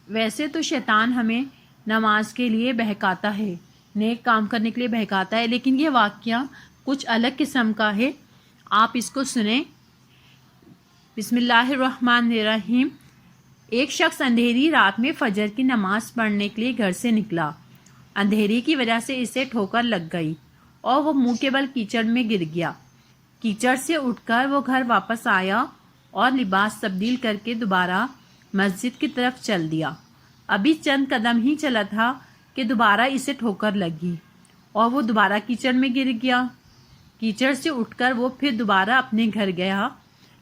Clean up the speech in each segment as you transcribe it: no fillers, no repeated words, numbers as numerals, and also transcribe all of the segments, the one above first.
ویسے تو شیطان ہمیں نماز کے لیے بہکاتا ہے، نیک کام کرنے کے لیے بہکاتا ہے، لیکن یہ واقعہ کچھ الگ قسم کا ہے۔ آپ اس کو سنیں۔ بسم اللہ الرحمن الرحیم۔ ایک شخص اندھیری رات میں فجر کی نماز پڑھنے کے لیے گھر سے نکلا۔ اندھیرے کی وجہ سے اسے ٹھوکر لگ گئی اور وہ منہ کے بل کیچڑ میں گر گیا۔ کیچڑ سے اٹھ کر وہ گھر واپس آیا اور لباس تبدیل کر کے دوبارہ مسجد کی طرف چل دیا۔ ابھی چند قدم ہی چلا تھا کہ دوبارہ اسے ٹھوکر لگی اور وہ دوبارہ کیچڑ میں گر گیا۔ کیچڑ سے اٹھ کر وہ پھر دوبارہ اپنے گھر گیا،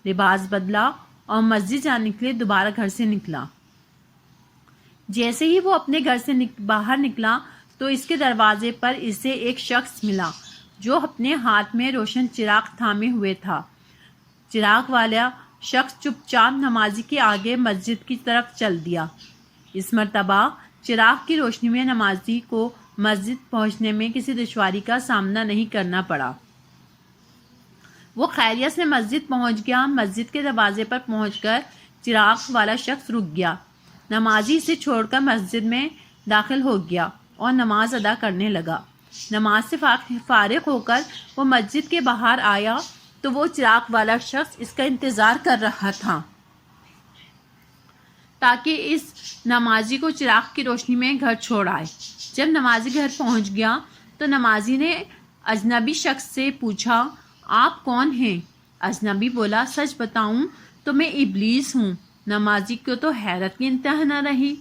لباس بدلا اور مسجد جانے کے لیے دوبارہ گھر سے نکلا۔ جیسے ہی وہ اپنے گھر سے باہر نکلا تو اس کے دروازے پر اسے ایک شخص ملا جو اپنے ہاتھ میں روشن چراغ تھامے ہوئے تھا۔ چراغ والا شخص چپ چاپ نمازی کے آگے مسجد کی طرف چل دیا۔ اس مرتبہ چراغ کی روشنی میں نمازی کو مسجد پہنچنے میں کسی دشواری کا سامنا نہیں کرنا پڑا۔ وہ خیریت سے مسجد پہنچ گیا۔ مسجد کے دروازے پر پہنچ کر چراغ والا شخص رک گیا۔ نمازی اسے چھوڑ کر مسجد میں داخل ہو گیا اور نماز ادا کرنے لگا۔ نماز سے فارغ ہو کر وہ مسجد کے باہر آیا تو وہ چراغ والا شخص اس کا انتظار کر رہا تھا تاکہ اس نمازی کو چراغ کی روشنی میں گھر چھوڑ آئے۔ جب نمازی گھر پہنچ گیا تو نمازی نے اجنبی شخص سے پوچھا، آپ کون ہیں؟ اجنبی بولا، سچ بتاؤں تو میں ابلیس ہوں۔ نمازی کو تو حیرت کی انتہا نہ رہی۔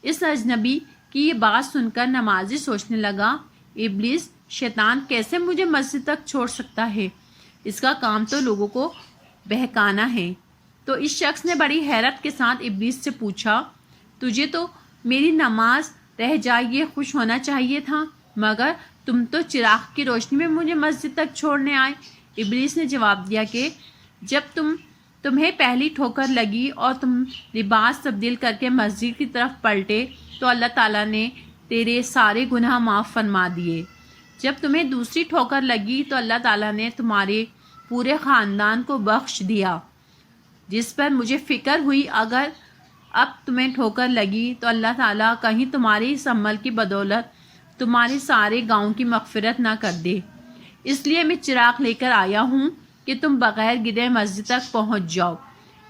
اس اجنبی کی یہ بات سن کر نمازی سوچنے لگا، ابلیس شیطان کیسے مجھے مسجد تک چھوڑ سکتا ہے؟ اس کا کام تو لوگوں کو بہکانا ہے۔ تو اس شخص نے بڑی حیرت کے ساتھ ابلیس سے پوچھا، تجھے تو میری نماز رہ جائے یہ خوش ہونا چاہیے تھا، مگر تم تو چراغ کی روشنی میں مجھے مسجد تک چھوڑنے آئے۔ ابلیس نے جواب دیا کہ جب تمہیں پہلی ٹھوکر لگی اور تم لباس تبدیل کر کے مسجد کی طرف پلٹے تو اللہ تعالیٰ نے تیرے سارے گناہ معاف فرما دیے۔ جب تمہیں دوسری ٹھوکر لگی تو اللہ تعالیٰ نے تمہارے پورے خاندان کو بخش دیا، جس پر مجھے فکر ہوئی اگر اب تمہیں ٹھوکر لگی تو اللہ تعالیٰ کہیں تمہاری اس عمل کی بدولت تمہارے سارے گاؤں کی مغفرت نہ کر دے، اس لیے میں چراغ لے کر آیا ہوں کہ تم بغیر گرے مسجد تک پہنچ جاؤ۔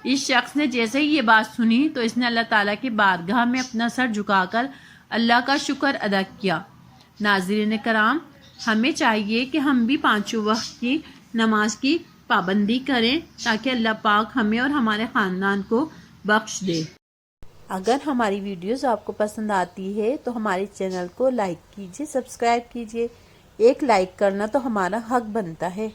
اس شخص نے جیسے ہی یہ بات سنی تو اس نے اللہ تعالیٰ کی بارگاہ میں اپنا سر جھکا کر اللہ کا شکر ادا کیا۔ ناظرین کرام، ہمیں چاہیے کہ ہم بھی پانچوں وقت کی نماز کی پابندی کریں تاکہ اللہ پاک ہمیں اور ہمارے خاندان کو بخش دے۔ اگر ہماری ویڈیوز آپ کو پسند آتی ہے تو ہمارے چینل کو لائک کیجیے، سبسکرائب کیجیے۔ ایک لائک کرنا تو ہمارا حق بنتا ہے۔